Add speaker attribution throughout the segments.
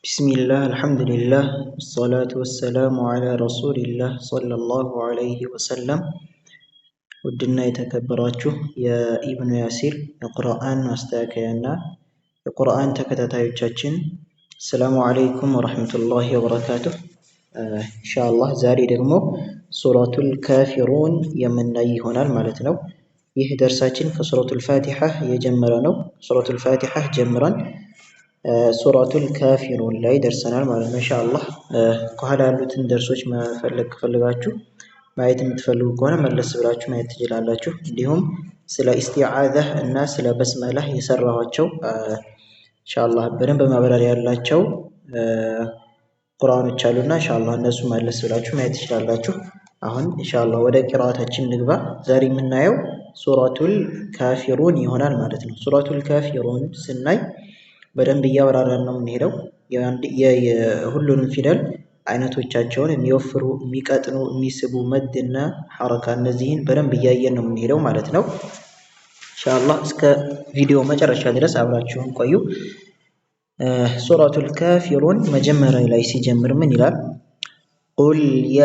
Speaker 1: بسم الله الحمد لله والصلاة والسلام على رسول الله صلى الله عليه وسلم. ودنا يتكبراتشو يا ابن ياسير القرآن واستاكينا القرآن تكتتايوتشاتشن. السلام عليكم ورحمة الله وبركاته. إن شاء الله زاري دغمو سورة الكافرون يمناي هنا المالتنو ይህ ደርሳችን ከሱረቱል ፋቲሃ የጀመረ ነው። ሱረቱል ፋቲሃ ጀምረን ሱረቱል ካፊሩን ላይ ደርሰናል ማለት ነው። ኢንሻአላህ ከኋላ ያሉትን ደርሶች ፈልጋችሁ ማየት የምትፈልጉ ከሆነ መለስ ብላችሁ ማየት ትችላላችሁ። እንዲሁም ስለ ኢስቲዓዛ እና ስለ በስመላህ የሰራኋቸው ኢንሻአላህ በደንብ ማብራሪያ ያላቸው ቁርአኖች አሉና ኢንሻአላህ እነሱ መለስ ብላችሁ ማየት ትችላላችሁ። አሁን ኢንሻአላህ ወደ ቂራአታችን ንግባ። ዛሬ የምናየው ሱረቱል ካፊሩን ይሆናል ማለት ነው። ሱረቱል ካፊሩን ስናይ በደንብ እያወራራን ነው የምንሄደው። የሁሉንም ፊደል አይነቶቻቸውን የሚወፍሩ፣ የሚቀጥኑ፣ የሚስቡ መድና ሐረካ እነዚህን በደንብ እያየን ነው የምንሄደው ማለት ነው። ኢንሻአላህ እስከ ቪዲዮ መጨረሻ ድረስ አብራችሁን ቆዩ። ሱረቱል ካፊሩን መጀመሪያ ላይ ሲጀምር ምን ይላል? ቁል ያ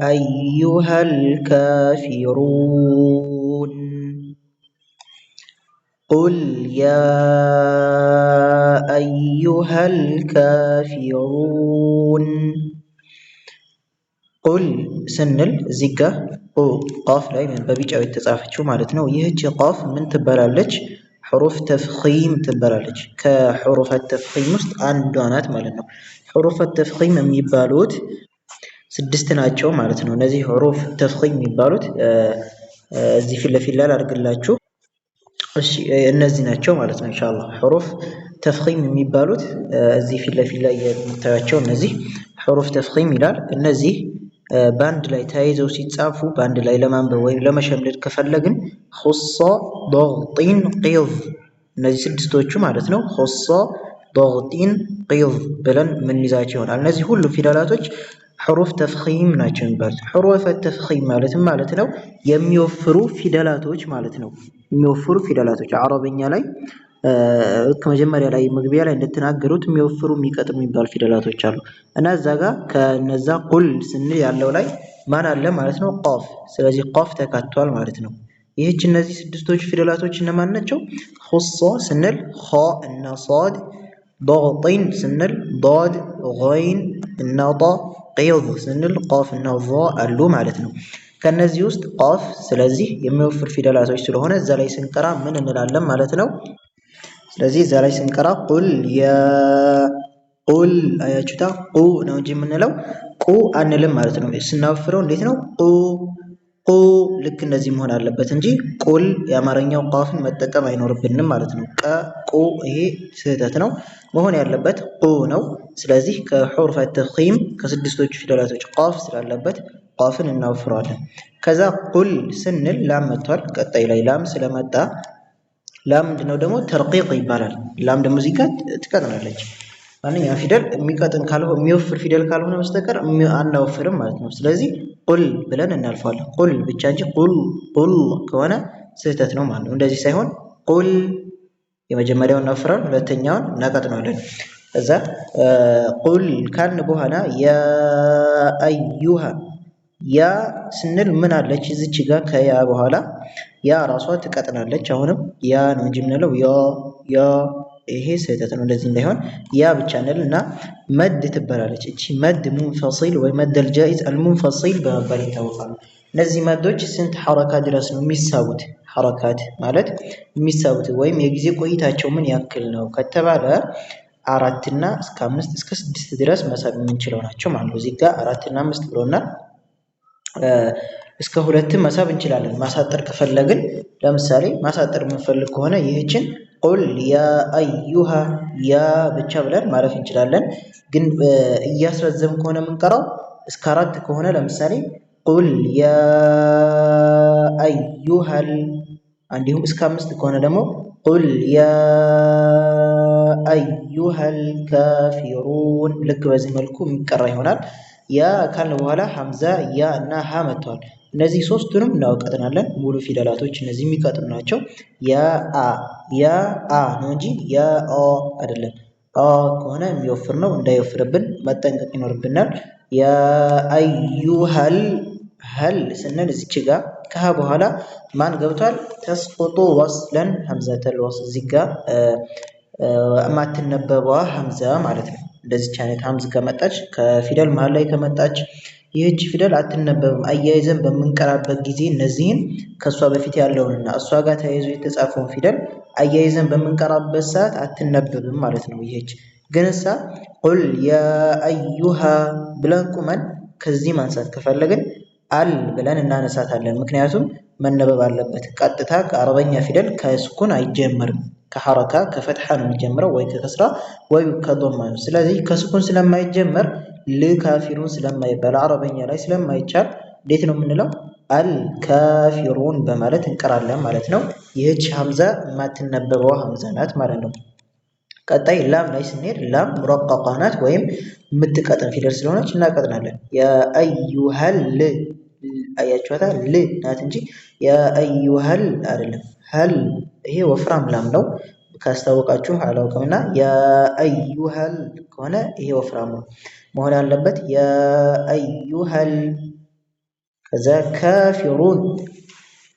Speaker 1: አዩሃል ካፊሩን ቁል ያ አዩሃል ካፊሩን። ቁል ስንል እዚህ ጋ ቃፍ ላይ በቢጫው የተጻፈችው ማለት ነው። ይህች ቃፍ ምን ትባላለች? ሑሩፍ ተፍኺም ትባላለች። ከሑሩፍ ተፍኺም ውስጥ አንዷ ናት ማለት ነው። ሑሩፍ ተፍኺም የሚባሉት 6 ናቸው ማለት ነው። እነዚህ ሑሩፍ ተፍኺም የሚባሉት እዚህ ፊት ለፊት ላይ አድርግላችሁ። እሺ እነዚህ ናቸው ማለት ነው። ኢንሻአላህ ሑሩፍ ተፍኺም የሚባሉት እዚህ ፊት ለፊት ላይ የምታዩቸው እነዚህ ሑሩፍ ተፍኺም ይላል። እነዚህ በአንድ ላይ ተያይዘው ሲጻፉ በአንድ ላይ ለማንበብ ወይም ለመሸምደድ ከፈለግን ኹሷ ዶግጢን ቂዝ፣ እነዚህ 6ቶቹ ማለት ነው። ኹሷ ዶግጢን ቂዝ ብለን ምን ይዛቸው ይሆናል። እነዚህ ሁሉ ፊደላቶች ሑሩፍ ተፍኺም ናቸው የሚባሉት። ሑሩፍ ተፍኺም ማለትም ማለት ነው የሚወፍሩ ፊደላቶች ማለት ነው። የሚወፍሩ ፊደላቶች አረበኛ ላይ ከመጀመሪያ ላይ መግቢያ ላይ እንደተናገሩት የሚወፍሩ የሚቀጥኑ የሚባሉ ፊደላቶች አሉ እና እዛ ጋር ከነዛ ቁል ስንል ያለው ላይ ማን አለ ማለት ነው? ቃፍ። ስለዚህ ቃፍ ተካቷል ማለት ነው። ይህች እነዚህ 6ቶቹ ፊደላቶች እነማን ናቸው? ኹሷ ስንል ኸ እና ሷድ፣ ዶግጢን ስንል ዷድ፣ ገይን እና ጣ፣ ቂዝ ስንል ቃፍ እና ዛ አሉ ማለት ነው። ከነዚህ ውስጥ ቃፍ ስለዚህ የሚወፍር ፊደላቶች ስለሆነ እዛ ላይ ስንቀራ ምን እንላለን ማለት ነው? ስለዚህ እዛ ላይ ስንቀራ ቁል ያ ቁል አያችሁታ ቁ ነው እንጂ የምንለው ቁ አንልም ማለት ነው። ስናወፍረው እንዴት ነው? ቁ ቁ ልክ እንደዚህ መሆን አለበት እንጂ ቁል የአማርኛው ቃፍን መጠቀም አይኖርብንም ማለት ነው። ቀ ቁ ይሄ ስህተት ነው። መሆን ያለበት ቁ ነው። ስለዚህ ከሑሩፍ ተፍኺም ከ6ቶቹ ፊደላቶች ቃፍ ስላለበት ቃፍን እናወፍረዋለን። ከዛ ቁል ስንል ላም መጥቷል። ቀጣይ ላይ ላም ስለመጣ ላም ምንድነው ደግሞ ተርቂቅ ይባላል። ላም ደግሞ እዚህ ጋር ትቀጥናለች። ማንኛውም ፊደል የሚቀጥን ካልሆነ የሚወፍር ፊደል ካልሆነ በስተቀር አናወፍርም ማለት ነው። ስለዚህ ቁል ብለን እናልፋለን። ቁል ብቻ እንጂ ቁል ቁል ከሆነ ስህተት ነው ማለት ነው። እንደዚህ ሳይሆን ቁል የመጀመሪያውን እናወፍራለን፣ ሁለተኛውን እናቀጥናለን። ከዛ ቁል ካልን በኋላ ያ አዩሃ ያ ስንል ምን አለች እዚች ጋር ከያ በኋላ ያ ራሷ ትቀጥናለች። አሁንም ያ ነው እንጂ የምንለው ያ ይሄ ስህተት ነው። እንደዚህ እንዳይሆን ያ ብቻ እንልና መድ ትባላለች። እቺ መድ ሙንፈሲል ወይ መድ አልጃኢዝ አልሙንፈሲል በመባል ይታወቃሉ። እነዚህ መዶች ስንት ሐረካ ድረስ ነው የሚሳቡት? ሐረካት ማለት የሚሳቡት ወይም የጊዜ ቆይታቸው ምን ያክል ነው ከተባለ 4 እና እስከ 5 እስከ 6 ድረስ መሳብ የምንችለው ናቸው ማለት ነው። እዚህ ጋር 4 እና 5 ብሎናል። እስከ 2 መሳብ እንችላለን። ማሳጠር ከፈለግን ለምሳሌ ማሳጠር የምንፈልግ ከሆነ ይህችን ቁል ያ አዩሃ ያ ብቻ ብለን ማለፍ እንችላለን። ግን እያስረዘም ከሆነ የምንቀራው እስከ 4 ከሆነ ለምሳሌ ቁል ያ አዩሃል፣ እንዲሁም እስከ 5 ከሆነ ደግሞ ቁል ያ አዩሃል ካፊሩን። ልክ በዚህ መልኩ የሚቀራ ይሆናል። ያ ካልን በኋላ ሐምዛ ያ እና ሀ መጥተዋል። እነዚህ 3ቱንም እናውቀጥናለን። ሙሉ ፊደላቶች እነዚህ የሚቀጥኑ ናቸው። ያ አ ነው እንጂ ያ አ አይደለም። ከሆነ የሚወፍር ነው፣ እንዳይወፍርብን መጠንቀቅ ይኖርብናል። የአዩሃል ሀል ስንል እዚች ጋር ከሀ በኋላ ማን ገብቷል? ተስቁጡ ወስለን ሀምዘተል ወስል እዚህ ጋር የማትነበበዋ ሀምዛ ማለት ነው። እንደዚች አይነት ሀምዝ ከመጣች ከፊደል መሀል ላይ ከመጣች ይህች ፊደል አትነበብም። አያይዘን በምንቀራበት ጊዜ እነዚህን ከእሷ በፊት ያለውንና እሷ ጋር ተያይዞ የተጻፈውን ፊደል አያይዘን በምንቀራበት ሰዓት አትነበብም ማለት ነው። ይህች ግን እሳ ቁል የአዩሃ ብለን ቁመን ከዚህ ማንሳት ከፈለግን አል ብለን እናነሳታለን። ምክንያቱም መነበብ አለበት። ቀጥታ ከአረበኛ ፊደል ከስኩን አይጀመርም። ከሐረካ ከፈትሐ ነው የሚጀምረው፣ ወይ ከከስራ ወይ ከዶማ ነው። ስለዚህ ከስኩን ስለማይጀመር ልካፊሩን ስለማይባል አረበኛ ላይ ስለማይቻል እንዴት ነው የምንለው? አልካፊሩን በማለት እንቀራለን ማለት ነው። ይህች ሀምዛ የማትነበበዋ ሀምዛ ናት ማለት ነው። ቀጣይ ላም ላይ ስንሄድ ላም ሙረቀቃ ናት ወይም የምትቀጥን ፊደል ስለሆነች እናቀጥናለን። የአዩሃል አያችኋታ ል ናት እንጂ የአዩሃል አይደለም። ሀል ይሄ ወፍራም ላም ነው ካስታወቃችሁ አላውቅምና፣ የአዩሃል ከሆነ ይሄ ወፍራም ነው መሆን ያለበት። የአዩሃል ከዛ ካፊሩን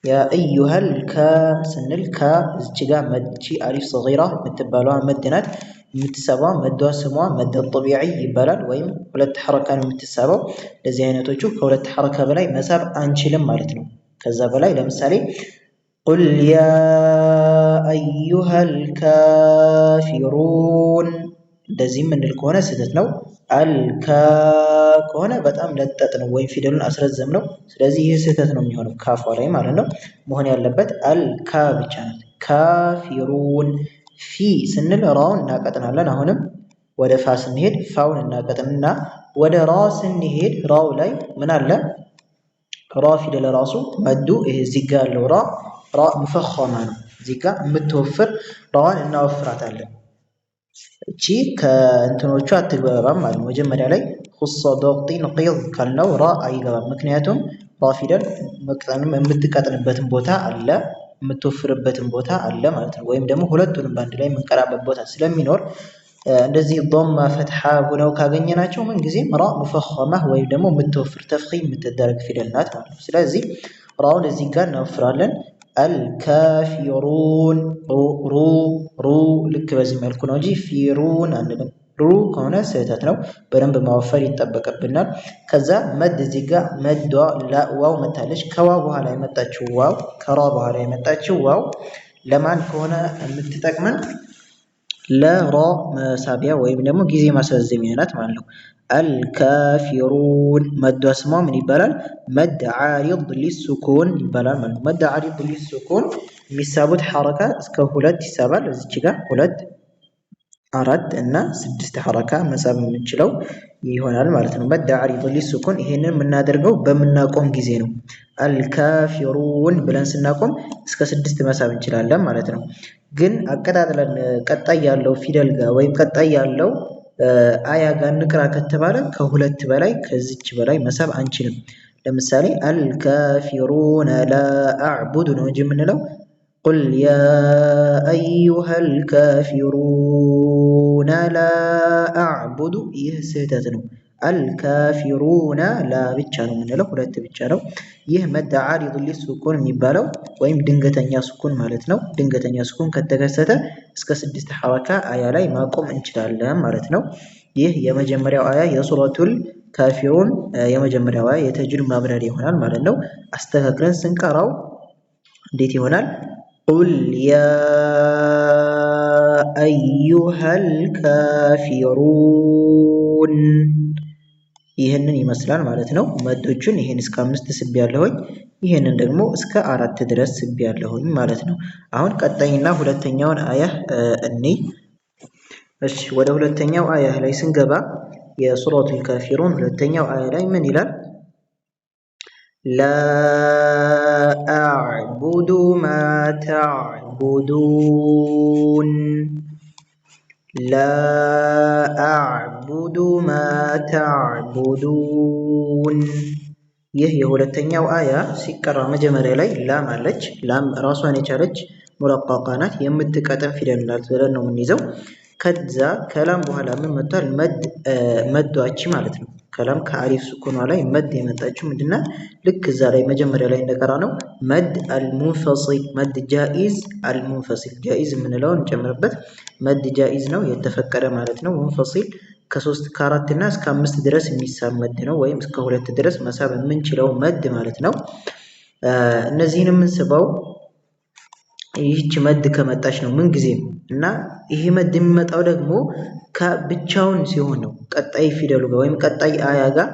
Speaker 1: የአዩሃል ከስንል ከዚች ጋር መድቺ አሊፍ ሰጊራ የምትባለዋ መድ ናት። የምትሰባው መዷ ስሟ መድ ጠቢዒ ይባላል። ወይም ሁለት ሐረካ ነው የምትሰባው። ለዚህ አይነቶቹ ከሁለት ሐረካ በላይ መሳብ አንችልም ማለት ነው። ከዛ በላይ ለምሳሌ ቁል ያ አዩሃል ካፊሩን እንደዚህ የምንል ከሆነ ስህተት ነው። አልካ ከሆነ በጣም ለጠጥ ነው ወይም ፊደሉን አስረዘም ነው። ስለዚህ ይህ ስህተት ነው የሚሆነው ካፏ ላይ ማለት ነው። መሆን ያለበት አልካ ብቻ ናት። ካፊሩን ፊ ስንል ራውን እናቀጥናለን። አሁንም ወደ ፋ ስንሄድ ፋውን እናቀጥንና ወደ ራ ስንሄድ ራው ላይ ምን አለ? ራ ፊደል ራሱ መዱ ይሄ እዚህ ጋ ያለው ራ ሙፈኸማ ነው። እዚህ ጋ የምትወፍር ራዋን እናወፍራታለን። እቺ ከእንትኖቹ አትግባባም ማለት ነው። መጀመሪያ ላይ ሁሶ ዶቅጢን ቂዝ ካልነው ራ አይገባም። ምክንያቱም ራ ፊደል የምትቀጥንበትን ቦታ አለ፣ የምትወፍርበትን ቦታ አለ ማለት ነው። ወይም ደግሞ ሁለቱንም በአንድ ላይ የምንቀራበት ቦታ ስለሚኖር እንደዚህ ዶማ ፈትሐ ሆነው ካገኘናቸው ምን ጊዜም ራ ሙፈኸማ ወይም ደግሞ የምትወፍር ተፍኺም የምትደረግ ፊደል ናት ማለት ነው። ስለዚህ ራውን እዚህ ጋር እናወፍራለን። አልካፊሩን ሩ ልክ በዚህ መልኩ ነው እንጂ ፊሩን አንልም። ሩ ከሆነ ስህተት ነው፣ በደንብ ማወፈር ይጠበቅብናል። ከዛ መድ እዚህ ጋር መዷ ዋው መታለች። ከዋው በኋላ የመጣችው ዋው ከራ በኋላ የመጣችው ዋው ለማን ከሆነ የምትጠቅመን? ለራ መሳቢያ ወይም ደግሞ ጊዜ ማስረዘሚያ ናት ማለት ነው። አልካፊሩን መዷ ስሟ ምን ይባላል? መድ ዓሪድ ሊሱኩን ይባላል ማለት ነው። መድ ዓሪድ ሊሱኩን የሚሳቡት ሐረካ እስከ 2 ይሳባል። እዚች ጋር 2 4 እና 6 ሐረካ መሳብ የምንችለው ይሆናል ማለት ነው። መድ ዓሪድ ሊሱኩን ይሄንን የምናደርገው በምናቆም ጊዜ ነው። አልካፊሩን ብለን ስናቆም እስከ 6 መሳብ እንችላለን ማለት ነው። ግን አቀጣጥለን ቀጣይ ያለው ፊደል ጋር ወይም ቀጣይ ያለው አያ ጋር እንቅራ ከተባለ ከሁለት በላይ ከዚች በላይ መሳብ አንችልም። ለምሳሌ አልካፊሩን ላ አዕቡዱ ነው እንጂ የምንለው ቁል ያ አዩሃል ካፊሩን ላ አዕቡዱ ይህ ስህተት ነው። አልካፊሩና ላ ብቻ ነው የምንለው፣ ሁለት ብቻ ነው። ይህ መድ ዓሪድ ሊሱኩን የሚባለው ወይም ድንገተኛ ስኩን ማለት ነው። ድንገተኛ ስኩን ከተከሰተ እስከ 6 ሐረካ አያ ላይ ማቆም እንችላለን ማለት ነው። ይህ የመጀመሪያው አያ የሱረቱል ካፊሩን የመጀመሪያው አያ የተጅዊድ ማብራሪያ ይሆናል ማለት ነው። አስተካክለን ስንቀራው እንዴት ይሆናል? ቁል ያ አዩሃል ካፊሩን ይህንን ይመስላል ማለት ነው። መዶቹን ይህን እስከ 5 ስብ ያለሁኝ፣ ይህንን ደግሞ እስከ 4 ድረስ ስብ ያለሁኝ ማለት ነው። አሁን ቀጣይና ሁለተኛውን አያ እንይ። እሺ ወደ ሁለተኛው አያ ላይ ስንገባ የሱረቱል ካፊሩን ሁለተኛው አያ ላይ ምን ይላል? ላ አዕቡዱ ማ ተዕቡዱን ላ አዕቡዱ ማ ተዕቡዱን። ይህ የሁለተኛው አያ ሲቀራ መጀመሪያ ላይ ላም አለች። ላም ራሷን የቻለች ሙረቀቃ ናት፣ የምትቀጥን ፊደል ናት ብለን ነው የምንይዘው። ከዛ ከላም በኋላ ምን መጥቷል? መዷች ማለት ነው። ከላም ከአሊፍ ሱኩኗ ላይ መድ የመጣችው ምንድናት? ልክ እዛ ላይ መጀመሪያ ላይ እንደቀራ ነው መድ አልሙንፈሲል መድ ጃኢዝ አልሙንፈሲል ጃኢዝ የምንለውን እንጨምርበት። መድ ጃኢዝ ነው የተፈቀደ ማለት ነው። ሙንፈሲል ከ4 እና እስከ 5 ድረስ የሚሳብ መድ ነው፣ ወይም እስከ 2 ድረስ መሳብ የምንችለው መድ ማለት ነው። እነዚህን የምንስበው ይህች መድ ከመጣች ነው ምን ጊዜም። እና ይሄ መድ የሚመጣው ደግሞ ከብቻውን ሲሆን ነው። ቀጣይ ፊደሉ ጋር ወይም ቀጣይ አያ ጋር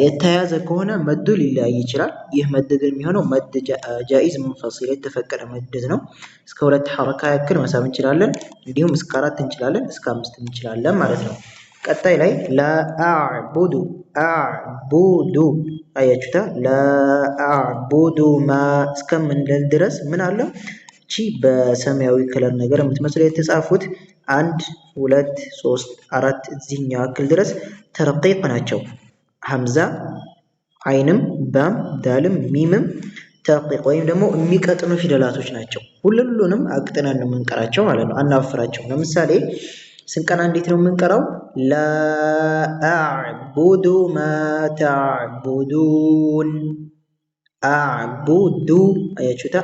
Speaker 1: የተያያዘ ከሆነ መዱ ሊለያይ ይችላል። ይህ መድ ግን የሚሆነው መድ ጃኢዝ ሙንፈሲል የተፈቀደ መድ ነው። እስከ 2 ሐረካ ያክል መሳብ እንችላለን፣ እንዲሁም እስከ 4 እንችላለን፣ እስከ 5 እንችላለን ማለት ነው። ቀጣይ ላይ ላአዕቡዱ አዕቡዱ አያችሁታ። ላአዕቡዱ ማ እስከምንል ድረስ ምን አለ? እቺ በሰማያዊ ከለር ነገር የምትመስለው የተጻፉት 1 2 3 4 እዚህኛው ያክል ድረስ ተረቂቅ ናቸው። ሐምዛ አይንም ባም ዳልም ሚምም ተረቂቅ ወይም ደግሞ የሚቀጥኑ ፊደላቶች ናቸው። ሁሉንም አቅጥነን ነው የምንቀራቸው ማለት ነው፣ አናወፍራቸው። ለምሳሌ ስንቀራ እንዴት ነው የምንቀራው? ላአዕቡዱ ማ ተዕቡዱን አዕቡዱ አያችሁታ።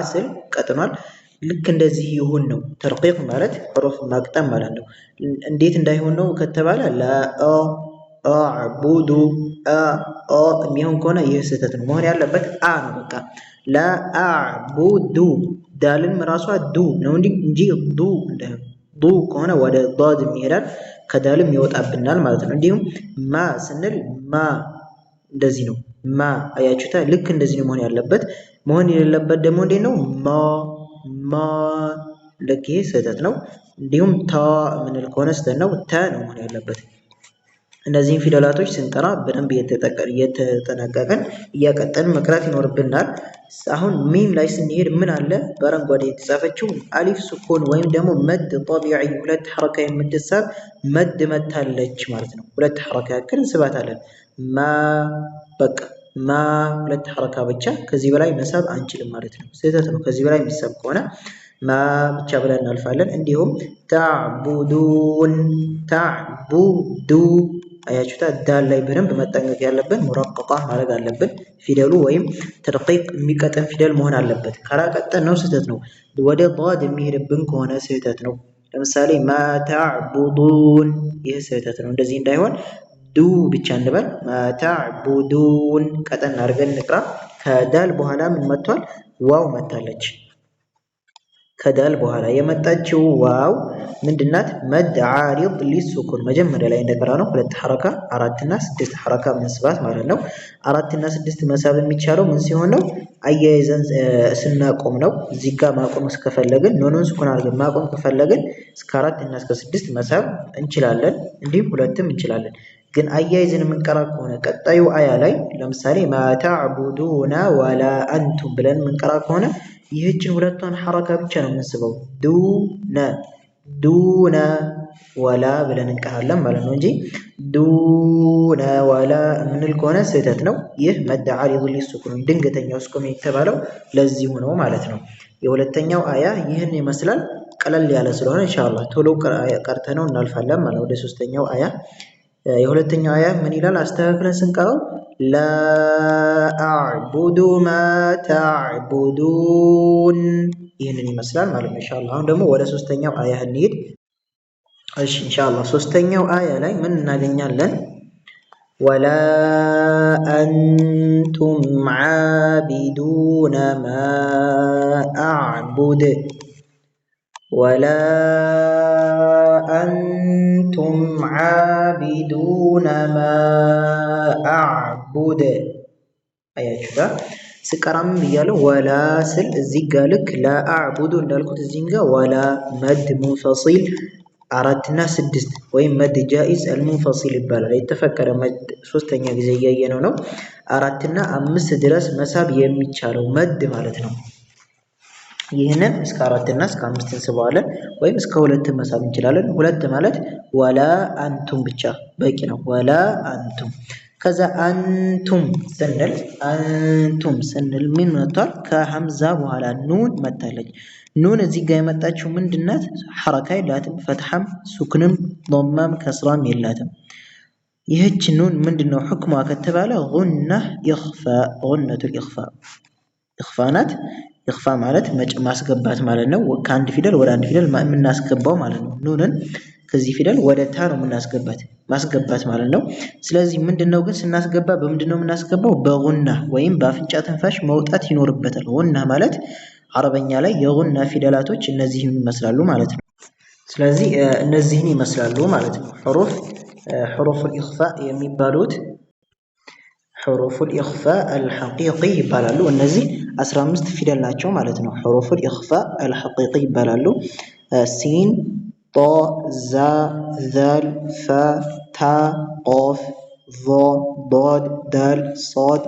Speaker 1: ስል ቀጥኗል። ልክ እንደዚህ ይሁን ነው። ተርቂቅ ማለት ሑሩፍ ማቅጠም ማለት ነው። እንዴት እንዳይሆን ነው ከተባለ አዕቡዱ የሚሆን ከሆነ ይህ ስህተት ነው። መሆን ያለበት ነው። በቃ ላአዕቡዱ ዳልም ራሷ ዱ ነው እንጂ ዱ ከሆነ ወደ ዳድ ይሄዳል፣ ከዳልም ይወጣብናል ማለት ነው። እንዲሁም ማ ስንል ማ እንደዚህ ነው። ማ አያችሁታ። ልክ እንደዚህ ነው መሆን ያለበት። መሆን የሌለበት ደግሞ እንዴት ነው? ማ ልክ ይሄ ስህተት ነው። እንዲሁም ታ ምንል ከሆነ ስህተት ነው። ተ ነው መሆን ያለበት። እነዚህን ፊደላቶች ስንቀራ በደንብ እየተጠነቀቀን እያቀጠልን መቅራት ይኖርብናል። አሁን ሚም ላይ ስንሄድ ምን አለ? በአረንጓዴ የተጻፈችው አሊፍ ሱኩን ወይም ደግሞ መድ ጠቢዒ 2 ሐረካ የምትሳብ መድ መታለች ማለት ነው። 2 ሐረካ ያክል እንስባታለን። ማ በቃ ማ 2 ሐረካ ብቻ፣ ከዚህ በላይ መሳብ አንችልም ማለት ነው። ስህተት ነው። ከዚህ በላይ የሚሳብ ከሆነ ማ ብቻ ብለን እናልፋለን። እንዲሁም ተዕቡዱን ተዕቡዱ አያችሁታ። ዳል ላይ በደንብ መጠንቀቅ ያለብን ሙረቀቃ ማድረግ አለብን። ፊደሉ ወይም ተርቂቅ የሚቀጠን ፊደል መሆን አለበት። ካላቀጠን ነው ስህተት ነው። ወደ ዳድ የሚሄድብን ከሆነ ስህተት ነው። ለምሳሌ ማ ተዕቡዱን ይህ ስህተት ነው። እንደዚህ እንዳይሆን ዱ ብቻ እንበል። ማ ተዕቡዱን ቀጠን አድርገን እንቅራ። ከዳል በኋላ ምን መጥቷል? ዋው መታለች። ከዳል በኋላ የመጣችው ዋው ምንድናት? መድ ዓሪድ ሊሱኩን መጀመሪያ ላይ እንደቀራ ነው። 2 ሐረካ 4 እና 6 ሐረካ መስባት ማለት ነው። 4 እና 6 መሳብ የሚቻለው ምን ሲሆን ነው? አያይዘን ስናቆም ነው። እዚህ ጋር ማቆም እስከፈለግን ኖኑን ሱኩን አድርገን ማቆም ከፈለግን እስከ 4 እና እስከ 6 መሳብ እንችላለን። እንዲሁም 2ም እንችላለን። ግን አያይዘን የምንቀራ ከሆነ ቀጣዩ አያ ላይ ለምሳሌ ማ ተዕቡዱና ወላ አንቱም ብለን የምንቀራ ከሆነ ይህችን 2ቷን ሐረካ ብቻ ነው የምንስበው። ዱነ ወላ ብለን እንቀራለን ማለት ነው እንጂ ዱነ ወላ የምንል ከሆነ ስህተት ነው። ይህ መድ ዓሪድ ሊሱኩን ድንገተኛው ሱኩን የተባለው ለዚሁ ነው ማለት ነው። የሁለተኛው አያ ይህን ይመስላል። ቀለል ያለ ስለሆነ ኢንሻአላህ ቶሎ ቀርተነው እናልፋለን ማለት ነው። ወደ ሶስተኛው አያ የሁለተኛው አያ ምን ይላል? አስተካክለን ስንቀራው ላአዕቡዱ ማ ተዕቡዱን ይህንን ይመስላል ማለት ነው ኢንሻአላህ። አሁን ደግሞ ወደ ሶስተኛው አያ እንሂድ። እሺ ኢንሻአላህ ሶስተኛው አያ ላይ ምን እናገኛለን? ወላ አንቱም ዓቢዱነ ማ አዕቡድ ወላ አንቱም ዓቢዱነ ማ አዕቡድ አያችሁታ። ስቀራም ብያለሁ። ወላ ስል እዚህ ጋር ልክ ላአዕቡዱ እንዳልኩት እዚህ ጋር ወላ መድ ሙንፈሲል 4 እና 6 ወይም መድ ጃኢዝ አልሙንፈሲል ይባላል። የተፈቀደ መድ ሶስተኛ ጊዜ እያየነው ነው። 4 እና 5 ድረስ መሳብ የሚቻለው መድ ማለት ነው። ይህንን እስከ 4 እና እስከ 5 እንስበዋለን፣ ወይም እስከ 2 መሳብ እንችላለን። 2 ማለት ወላ አንቱም ብቻ በቂ ነው። ወላ አንቱም ከዛ አንቱም ስንል ምን መጥቷል? ከሐምዛ በኋላ ኑን መታለች። ኑን እዚህ ጋር የመጣችው ምንድናት? ሐረካ የላትም፣ ፈትሐም ሱክንም ዶማም ከስራም የላትም። ይህች ኑን ምንድነው ሕክሟ ከተባለ ጉነቱል ኢኽፋ ናት። ኢኽፋ ማለት ማስገባት ማለት ነው። ከአንድ ፊደል ወደ አንድ ፊደል የምናስገባው ማለት ነው። ኑንን ከዚህ ፊደል ወደ ታ ነው ማስገባት ማለት ነው። ስለዚህ ምንድነው ግን ስናስገባ በምንድነው የምናስገባው? በጉና ወይም በአፍንጫ ትንፋሽ መውጣት ይኖርበታል። ጉና ማለት አረበኛ ላይ የጉና ፊደላቶች እነዚህን ይመስላሉ ማለት ነው። ስለዚህ እነዚህን ይመስላሉ ማለት ነው። ሑሩፉል ኢኽፋ የሚባሉት ሑሩፉል ኢኽፋ አልሐቂቂ ይባላሉ። እነዚህ 15 ፊደል ናቸው ማለት ነው። ሑሩፉል ኢኽፋ አልሐቂቂ ይባላሉ። ሲን፣ ጦ፣ ዛ፣ ዛል፣ ፋ፣ ታ፣ ቆፍ፣ ዞ፣ ዶድ፣ ዳል፣ ሶድ፣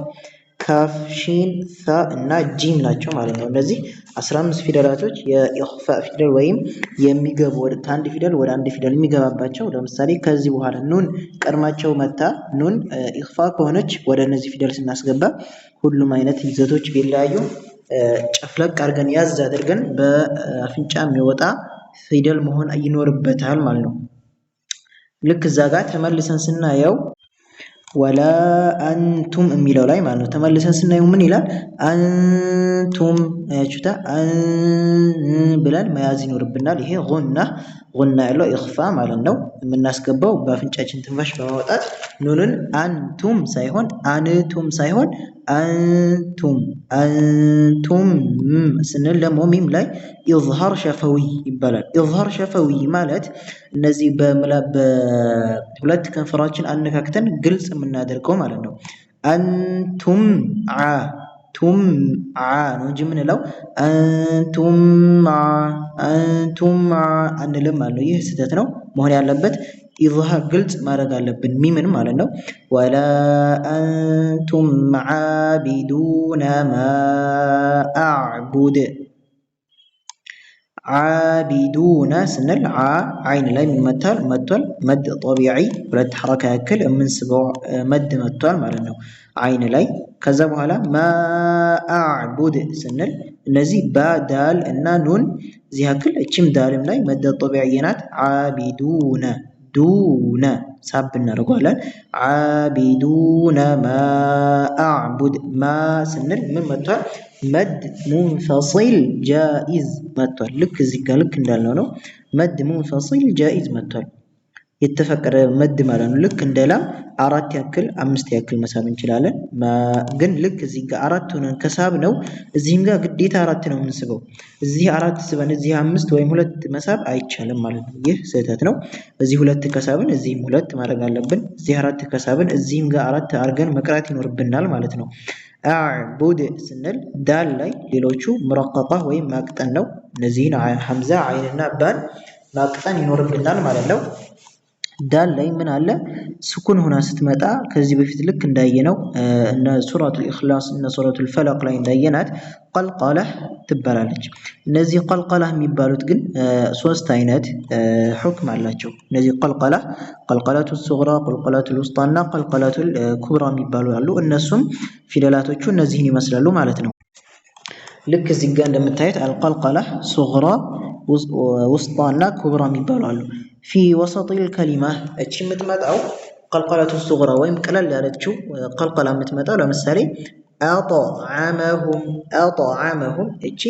Speaker 1: ካፍ፣ ሺን፣ ሳ እና ጂም ናቸው ማለት ነው። እነዚህ 15 ፊደላቶች የኢኽፋ ፊደል ወይም የሚገቡ ከአንድ ፊደል ወደ አንድ ፊደል የሚገባባቸው። ለምሳሌ ከዚህ በኋላ ኑን ቀድማቸው መታ ኑን ኢኽፋ ከሆነች ወደ እነዚህ ፊደል ስናስገባ ሁሉም አይነት ይዘቶች ቢለያዩ ጨፍለቅ አድርገን ያዝ አድርገን በአፍንጫ የሚወጣ ፊደል መሆን ይኖርበታል ማለት ነው። ልክ እዛ ጋር ተመልሰን ስናየው ወላ አንቱም የሚለው ላይ ማለት ነው። ተመልሰን ስናየው ምን ይላል? አንቱም አያችሁታ ብለን መያዝ ይኖርብናል። ይሄ ጉና ያለው ኢኽፋ ማለት ነው። የምናስገባው በአፍንጫችን ትንፋሽ በማውጣት ኑንን አንቱም ሳይሆን አንቱም ስንል ደግሞ ሚም ላይ ኢዝሃር ሸፈዊ ይባላል። ኢዝሃር ሸፈዊ ማለት እነዚህ በሁለት ከንፈራችን አነካክተን ግልጽ የምናደርገው ማለት ነው። አንቱም ነው እንጂ የምንለው አንቱም አንልም ማለት ነው። ይህ ስህተት ነው። መሆን ያለበት ኢዝሃር ግልጽ ማድረግ አለብን ሚምን ማለት ነው። ወላ አንቱም ዓቢዱነ ማ አዕቡድ ዓቢዱነ ስንል አይን ላይ መጥቷል። መድ ጠቢዒ ሁለት ሐረካ ያክል የምንስበው መድ መጥቷል ማለት ነው አይን ላይ። ከዛ በኋላ ማ አዕቡድ ስንል እነዚህ ባዳል እና ኑን እዚህ ያክል እችም ዳልም ላይ መድ ጠቢዒ ናት። ዓቢዱነ ዱነ ሳብ እናደርገዋለን። ዓቢዱነ ማ አዕቡድ ማ ስንል ምን መጥቷል? መድ ሙንፈሲል ጃኢዝ መጥቷል። ልክ እዚህ ጋር ልክ እንዳልነው ነው። መድ ሙንፈሲል ጃኢዝ መጥቷል። የተፈቀደ መድ ማለት ነው። ልክ እንደ ላም 4 ያክል 5 ያክል መሳብ እንችላለን። ግን ልክ እዚህ ጋር 4 ሆነን ከሳብ ነው እዚህም ጋር ግዴታ 4 ነው የምንስበው። እዚህ 4 ስበን እዚህ 5 ወይም 2 መሳብ አይቻልም ማለት ነው። ይህ ስህተት ነው። እዚህ 2 ከሳብን እዚህም 2 ማድረግ አለብን። እዚህ 4 ከሳብን እዚህም ጋር 4 አድርገን መቅራት ይኖርብናል ማለት ነው። አዕቡድ ስንል ዳል ላይ ሌሎቹ ሙረቀቃ ወይም ማቅጠን ነው። እነዚህን ሐምዛ አይንና ባን ማቅጠን ይኖርብናል ማለት ነው። ዳል ላይ ምን አለ? ስኩን ሆና ስትመጣ ከዚህ በፊት ልክ እንዳየነው እነ ሱረቱል ኢኽላስ እና ሱረቱል ፈለቅ ላይ እንዳየናት ቀልቀላህ ትባላለች። እነዚህ ቀልቀላህ የሚባሉት ግን 3 አይነት ሁክም አላቸው። እነዚህ ቀልቀላቱል ሱግራ፣ ቀልቀላቱል ውስጣ እና ቀልቀላቱል ኩብራ የሚባሉ አሉ። እነሱም ፊደላቶቹ እነዚህን ይመስላሉ ማለት ነው። ልክ እዚህ ጋር እንደምታዩት አልቀልቀላህ ሱግራ፣ ውስጣ እና ኩብራ የሚባሉ አሉ። ፊ ወሰጢል ከሊማ እቺ የምትመጣው ቀልቀላቱ ሱግራ ወይም ቀለል ያለችው ቀልቀላ የምትመጣው ለምሳሌ አጠዓመሁም እቺ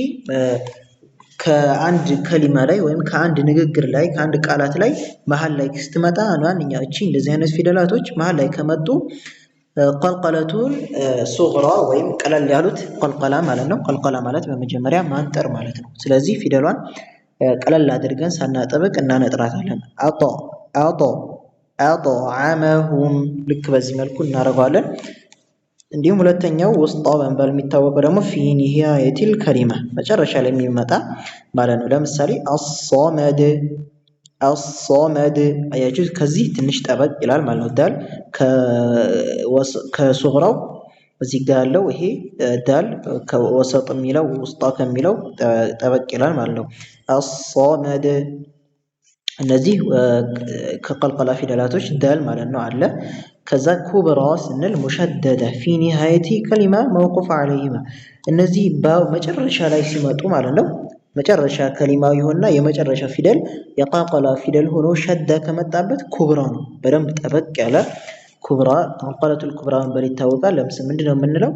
Speaker 1: ከአንድ ከሊማ ላይ ወይም ከአንድ ንግግር ላይ ከአንድ ቃላት ላይ መሀል ላይ ስትመጣ ማንኛው እቺ እንደዚህ አይነት ፊደላቶች መሀል ላይ ከመጡ ቀልቀለቱን ሱግራ ወይም ቀለል ያሉት ቀልቀላ ማለት ነው። ቀልቀላ ማለት በመጀመሪያ ማንጠር ማለት ነው። ስለዚህ ፊደሏን ቀለል አድርገን ሳናጠብቅ እናነጥራታለን። አጠዓመሁም ልክ በዚህ መልኩ እናደርገዋለን። እንዲሁም ሁለተኛው ውስጣ በመባል የሚታወቀው ደግሞ ፊ ኒሃየቲል ከሊማ መጨረሻ ላይ የሚመጣ ማለት ነው። ለምሳሌ አሶመድ አያችሁ፣ ከዚህ ትንሽ ጠበቅ ይላል ማለት ነው። ዳል ከሱግራው እዚህ ጋር ያለው ይሄ ዳል ከወሰጥ የሚለው ውስጣ ከሚለው ጠበቅ ይላል ማለት ነው። አሶመድ እነዚህ ከቀልቀላ ፊደላቶች ዳል ማለት ነው አለ። ከዛ ኩብራ ስንል ሙሸደደ ፊ ኒሃየቲ ከሊማ መውቁፍ ዐለይሂማ እነዚህ በመጨረሻ ላይ ሲመጡ ማለት ነው። መጨረሻ ከሊማው ይሆንና የመጨረሻ ፊደል የቃቀላ ፊደል ሆኖ ሸደ ከመጣበት ኩብራ ነው። በደንብ ጠበቅ ያለ ኩብራ ቀልቀለቱል ኩብራ በመባል ይታወቃል። ለምሳሌ ምንድነው የምንለው?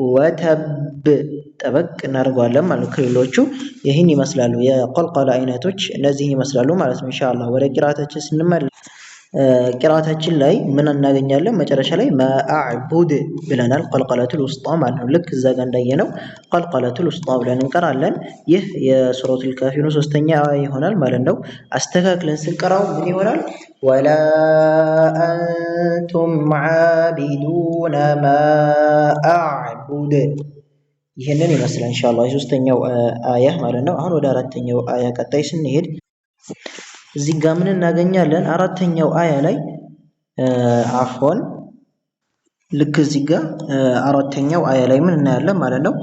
Speaker 1: ወተብ ጠበቅ እናደርገዋለን ማለት ነው። ከሌሎቹ ይህን ይመስላሉ የቀልቀላ አይነቶች እነዚህን ይመስላሉ ማለት ነው። ኢንሻአላህ ወደ ቂራአታችን ስንመለስ ቂራአታችን ላይ ምን እናገኛለን? መጨረሻ ላይ ማአዕቡድ ብለናል። ቀልቀለቱል ውስጣ ማለት ነው። ልክ እዛ ጋር እንዳየነው ቀልቀለቱል ውስጣ ብለን እንቀራለን። ይህ የሱረቱል ካፊሩን ሶስተኛ ይሆናል ማለት ነው። አስተካክለን ስንቀራው ምን ይሆናል? ወላ አንቱም ዓቢዱነ ማ አዕቡድ ይህንን ይመስላል ኢንሻአላህ የሶስተኛው አያ ማለት ነው። አሁን ወደ አራተኛው አያ ቀጣይ ስንሄድ እዚህ ጋር ምን እናገኛለን? አራተኛው አያ ላይ አፎን ልክ እዚህ ጋር አራተኛው አያ ላይ ምን እናያለን ማለት ነው?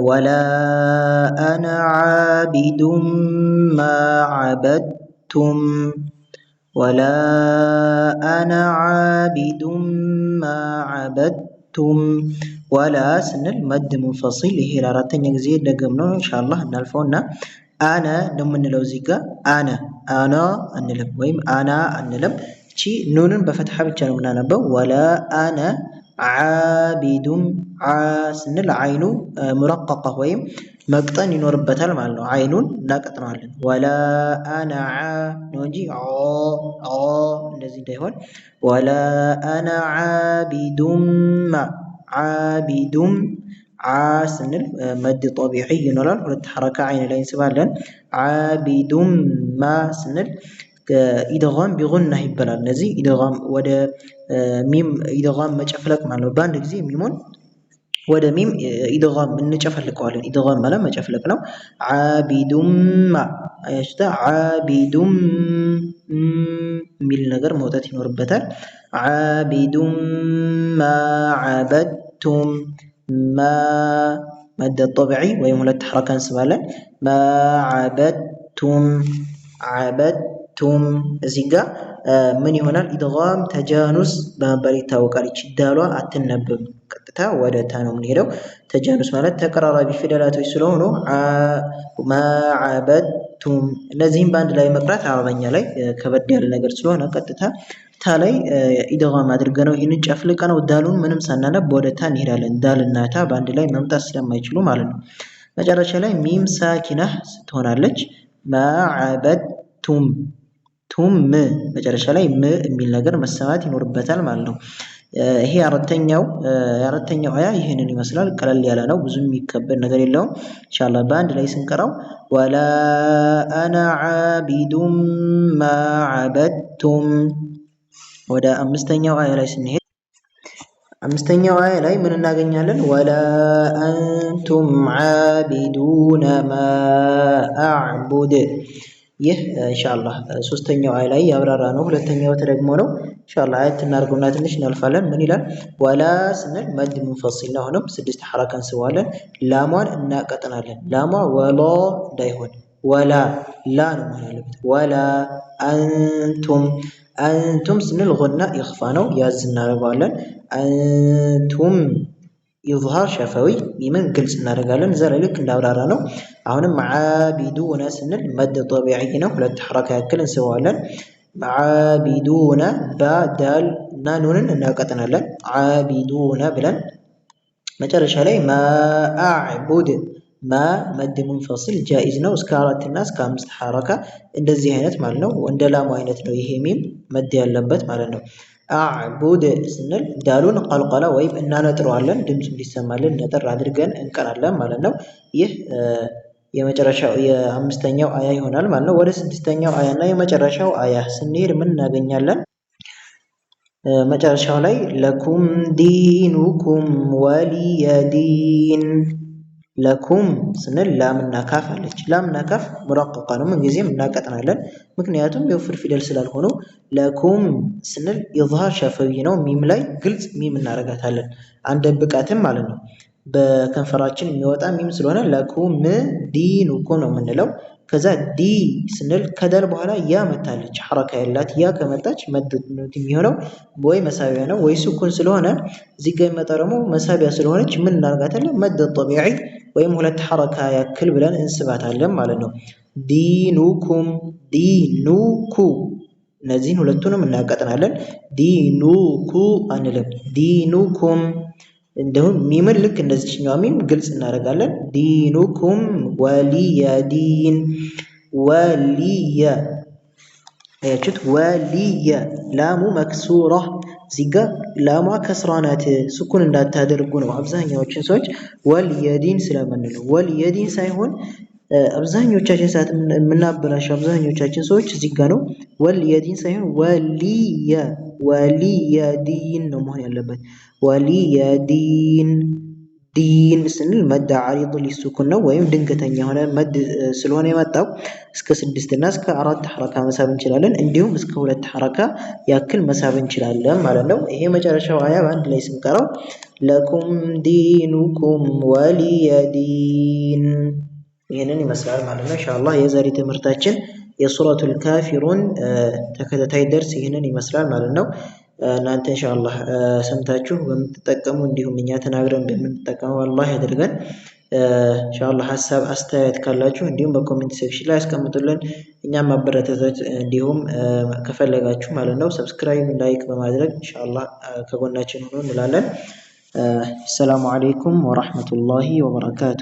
Speaker 1: ወላ አነ ዓቢዱም ማ ዓበድቱም ወላ አነ ዓቢዱም ማ ዓበድቱም ወላ ስንል መድ ሙንፈሲል ይሄ ለአራተኛ ጊዜ ደገምነው ኢንሻአላህ እናልፈውና አነ ነው የምንለው። እዚህ ጋር አነ አንልም ወይም አና አንልም። እቺ ኑንን በፈትሐ ብቻ ነው የምናነበው። ወላ አነ ዓቢዱም ስንል አይኑ ሙረቀቀ ወይም መቅጠን ይኖርበታል ማለት ነው። አይኑን እናቀጥነዋለን። ወላ አነ ነው እንጂ እንደዚህ እንዳይሆን ወላ አነ ዓቢዱም ስንል መድ ጠቢዒ ይኖራል። ሁለት ሐረካ አይን ላይ እንስባለን። ዓቢዱም ማ ስንል ኢድጋም ቢጉና ይባላል። እነዚህ ኢድጋም ወደ ሚም ኢድጋም መጨፍለቅ ማለት ነው። በአንድ ጊዜ ሚሙን ወደ ሚም ኢድጋም እንጨፈልቀዋለን። ኢድጋም ማለት መጨፍለቅ ነው። ዓቢዱም አያችሁታ ዓቢዱም የሚል ነገር መውጣት ይኖርበታል። ዓቢዱም ማ ዓበድቱም ማ መድ ጠቢዒ ወይም ሁለት ሐረካ እንስባለን። ማ ዓበድቱም እዚህ ጋር ምን ይሆናል? ኢድጋም ተጃኑስ በመባል ይታወቃል። ይቺ ዳሏ አትነበብም፣ ቀጥታ ወደ ታ ነው የምንሄደው። ተጃኑስ ማለት ተቀራራቢ ፊደላቶች ስለሆኑ ማ ዓበድቱም እነዚህም በአንድ ላይ መቅራት አረበኛ ላይ ከበድ ያለ ነገር ስለሆነ ቀጥታ ታ ላይ ኢድጋም አድርገነው ይህንን ጨፍልቀነው ዳሉን ምንም ሳናነብ ወደ ታ እንሄዳለን። ዳልና ታ በአንድ ላይ መምጣት ስለማይችሉ ማለት ነው። መጨረሻ ላይ ሚም ሳኪናህ ትሆናለች። ማ ዓበድቱም መጨረሻ ላይ ም የሚል ነገር መሰማት ይኖርበታል ማለት ነው። ይሄ የአራተኛው አያ ይህንን ይመስላል። ቀለል ያለ ነው፣ ብዙ የሚከበድ ነገር የለውም። ኢንሻአላህ በአንድ ላይ ስንቀራው ወላ አነ ዓቢዱም ማ ዓበድቱም። ወደ አምስተኛው አያ ላይ ስንሄድ አምስተኛው አያ ላይ ምን እናገኛለን? ወላ አንቱም ዓቢዱነ ማ አዕቡድ። ይህ ኢንሻአላህ ሶስተኛው አያ ላይ ያብራራ ነው። ሁለተኛው ተደግሞ ነው። ኢንሻአላህ አያት እናድርገውና ትንሽ እናልፋለን። ምን ይላል? ወላ ስንል መድ ሙንፈሲል ነው። አሁንም ስድስት ሐረካ እንስባለን። ላሟን እናቀጥናለን። ላሟ ወላ እንዳይሆን ወላ ላ ነው ማለት አለበት። ወላ አንቱም ስንል ጉና ይኽፋ ነው፣ ያዝ እናደርገዋለን። አንቱም ኢዝሃር ሸፈዊ ሚምን ግልጽ እናደርጋለን። እዛ ላይ ልክ እንዳብራራ ነው። አሁንም ዓቢዱነ ስንል መድ ጠቢዒ ነው። ሁለት ሐረካ ያክል እንስበዋለን። ዓቢዱነ ባዳል እና ኑንን እናቀጥናለን። ዓቢዱነ ብለን መጨረሻ ላይ ማ አዕቡድ ማ መድ ሙንፈሲል ጃኢዝ ነው። እስከ 4 እና እስከ 5 ሐረካ እንደዚህ አይነት ማለት ነው። እንደ ላሙ አይነት ነው ይሄ ሚም መድ ያለበት ማለት ነው። አዕቡድ ስንል ዳሉን ቀልቀላ ወይም እናነጥረዋለን። ድምፅ እንዲሰማልን ነጠር አድርገን እንቀራለን ማለት ነው። ይህ የመጨረሻው የአምስተኛው አያ ይሆናል ማለት ነው። ወደ ስድስተኛው አያ እና የመጨረሻው አያ ስንሄድ ምን እናገኛለን? መጨረሻው ላይ ለኩም ዲኑኩም ወሊየዲን። ለኩም ስንል ላምና ካፍ አለች። ላምና ካፍ ሙረቀቃ ነው፣ ምን ጊዜም እናቀጥናለን። ምክንያቱም የውፍር ፊደል ስላልሆኑ ለኩም ስንል ኢዝሃር ሸፈዊ ነው። ሚም ላይ ግልጽ ሚም እናረጋታለን፣ አንደብቃትም ማለት ነው። በከንፈራችን የሚወጣ ሚም ስለሆነ ለኩም ዲኑኩም ነው የምንለው። ከዛ ዲ ስንል ከዳል በኋላ ያ መታለች ሐረካ ያላት ያ ከመጣች መድ የሚሆነው ወይ መሳቢያ ነው ወይ ሱኩን ስለሆነ እዚህ ጋር የሚመጣ ደግሞ መሳቢያ ስለሆነች ምን እናደርጋታለን? መድ ጠቢዒ ወይም ሁለት ሐረካ ያክል ብለን እንስባታለን ማለት ነው። ዲኑኩም ዲኑኩ እነዚህን ሁለቱንም እናቀጥናለን። ዲኑኩ አንልም። ዲኑኩም እንደውም ሚምን ልክ እንደዚህኛው ሚም ግልጽ እናደርጋለን። ዲኑኩም ወሊየ ዲን ወሊየ አያችሁት? ወሊየ ላሙ መክሱራ እዚህ ጋር ላሟ ከስራ ናት። ስኩን እንዳታደርጉ ነው አብዛኛዎችን ሰዎች ወልየዲን ስለምንለው ወልየዲን ሳይሆን አብዛኞቻችን ሰዓት የምናበላሽ አብዛኞቻችን ሰዎች እዚህ ጋር ነው ወልየዲን ሳይሆን ወሊየዲን ነው መሆን ያለበት። ወሊየዲን ዲን ስንል መድ ዓሪድ ሊሱኩን ነው ወይም ድንገተኛ የሆነ መድ ስለሆነ የመጣው እስከ 6 እና እስከ 4 ሐረካ መሳብ እንችላለን። እንዲሁም እስከ 2 ሐረካ ያክል መሳብ እንችላለን ማለት ነው። ይሄ መጨረሻው አያ በአንድ ላይ ስንቀረው ለኩም ዲኑኩም ወሊየዲን ይህንን ይመስላል ማለት ነው። ኢንሻአላህ የዛሬ ትምህርታችን የሱረቱል ካፊሩን ተከታታይ ደርስ ይህንን ይመስላል ማለት ነው። እናንተ ኢንሻአላህ ሰምታችሁ በምትጠቀሙ እንዲሁም እኛ ተናግረን በምንጠቀመው አላህ ያድርገን። ኢንሻአላህ ሐሳብ አስተያየት ካላችሁ እንዲሁም በኮሜንት ሴክሽን ላይ አስቀምጡልን። እኛም ማበረታታት እንዲሁም ከፈለጋችሁ ማለት ነው ሰብስክራይብ ላይክ በማድረግ ኢንሻአላህ ከጎናችን ሁኑ እንላለን። ሰላሙ አለይኩም ወራህመቱላሂ ወበረካቱ።